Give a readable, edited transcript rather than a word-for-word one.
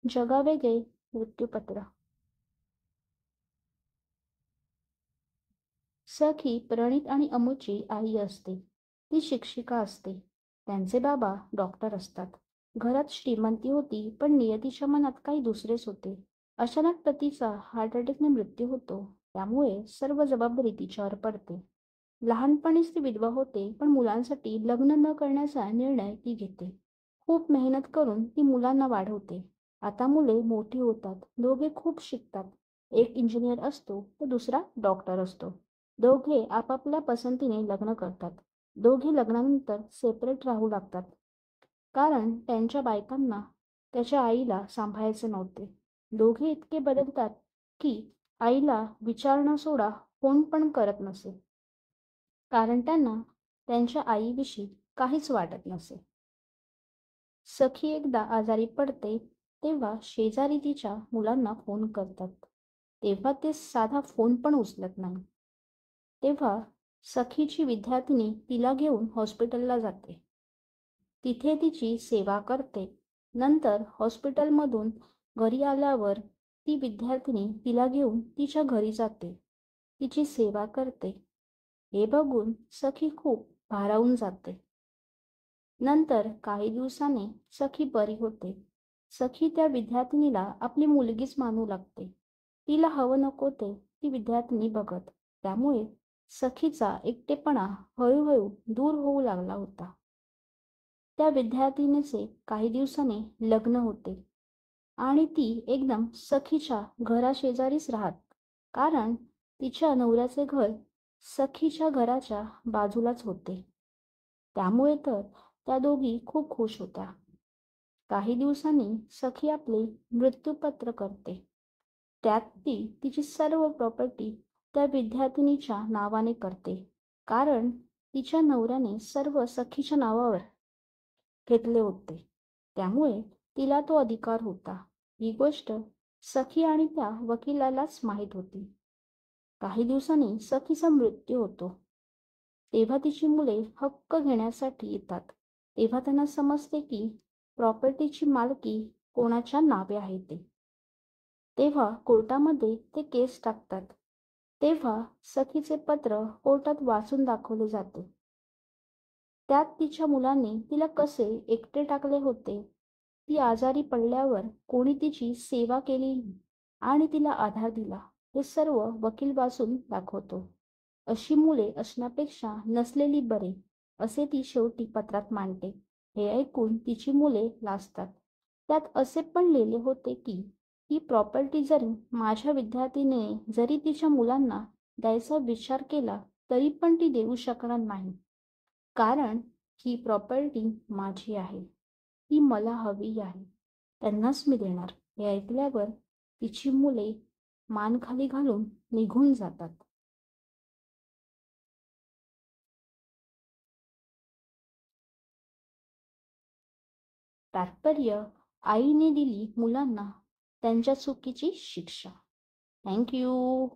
जगावेगळे मृत्यूपत्र. सखी प्रणित आणि अमुची आई असते. ती शिक्षिका असते. त्यांचे बाबा डॉक्टर असतात. घरात श्रीमंती होती, पण नियतीच्या मनात काही दुसरेच होते. अचानक पतीचा हार्ट अटॅकने मृत्यू होतो. त्यामुळे सर्व जबाबदारी तिच्यावर पडते. लहानपणीच ती विधवा होते, पण मुलांसाठी लग्न न करण्याचा निर्णय ती घेते. खूप मेहनत करून ती मुलांना वाढवते. आता मुले मोठी होतात. दोघे खूप शिकतात. एक इंजिनियर असतो तर दुसरा डॉक्टर असतो. दोघे आपापल्या पसंतीने लग्न करतात. दोघे लग्नानंतर सेपरेट राहू लागतात. कारण त्यांच्या बायकांना त्याच्या आईला सांभाळायचे नव्हते. दोघे इतके बदलतात की आईला विचारणं सोडा फोन पण करत नसे. कारण त्यांना त्यांच्या आईविषयी काहीच वाटत नसे. सखी एकदा आजारी पडते तेव्हा शेजारी तिच्या मुलांना फोन करतात. तेव्हा ते साधा फोन पण उचलत नाही. तेव्हा सखीची विद्यार्थिनी तिला घेऊन हॉस्पिटलला जाते. तिथे तिची सेवा करते. नंतर हॉस्पिटलमधून घरी आल्यावर ती विद्यार्थिनी तिला घेऊन तिच्या घरी जाते. तिची सेवा करते. हे बघून सखी खूप भारावून जाते. नंतर काही दिवसांनी सखी बरी होते. सखी त्या विद्यार्थिनीला आपली मुलगीच मानू लागते. तिला हवं नको ते ती विद्यार्थिनी बघत. त्यामुळे सखीचा एकटेपणा हळूहळू दूर होऊ लागला होता. त्या विद्यार्थिनीचे काही दिवसांनी लग्न होते आणि ती एकदम सखीच्या घराशेजारीच राहत. कारण तिच्या नवऱ्याचे घर सखीच्या घराच्या बाजूलाच होते. त्यामुळे तर त्या दोघी खूप खुश होत्या. काही दिवसांनी सखी आपले मृत्यूपत्र करते. त्यात ती तिची सर्व प्रॉपर्टी त्या विद्यार्थिनीच्या नावाने करते. कारण तिच्या नवऱ्याने सर्व सखीच्या नावावर घेतले होते. त्यामुळे तिला तो अधिकार होता. ही गोष्ट सखी आणि त्या वकिलालाच माहीत होती. काही दिवसांनी सखीचा मृत्यू होतो. तेव्हा तिची मुले हक्क घेण्यासाठी येतात. तेव्हा त्यांना समजते की प्रॉपर्टीची मालकी कोणाच्या नावे आहे ते. तेव्हा कोर्टामध्ये ते केस टाकतात. तेव्हा सखीचे पत्र कोर्टात वाचून दाखवले जाते. त्यात तिच्या मुलांनी तिला कसे एकटे टाकले होते, ती आजारी पडल्यावर कोणी तिची सेवा केली आणि तिला आधार दिला, हे सर्व वकील वाचून दाखवतो. अशी मुले असण्यापेक्षा नसलेली बरे, असे ती शेवटी पत्रात मांडते. हे ऐकून तिची मुले लाजतात. त्यात असे पण लिहिले होते की ही प्रॉपर्टी जरी माझ्या विद्यार्थिनीने जरी तिच्या मुलांना द्यायचा विचार केला तरी पण ती देऊ शकणार नाही. कारण ही प्रॉपर्टी माझी आहे. ती मला हवी आहे. त्यांनाच मी देणार. हे ऐकल्यावर तिची मुले मान खाली घालून निघून जातात. तात्पर्य, आईने दिली मुलांना त्यांच्या चुकीची शिक्षा. Thank you.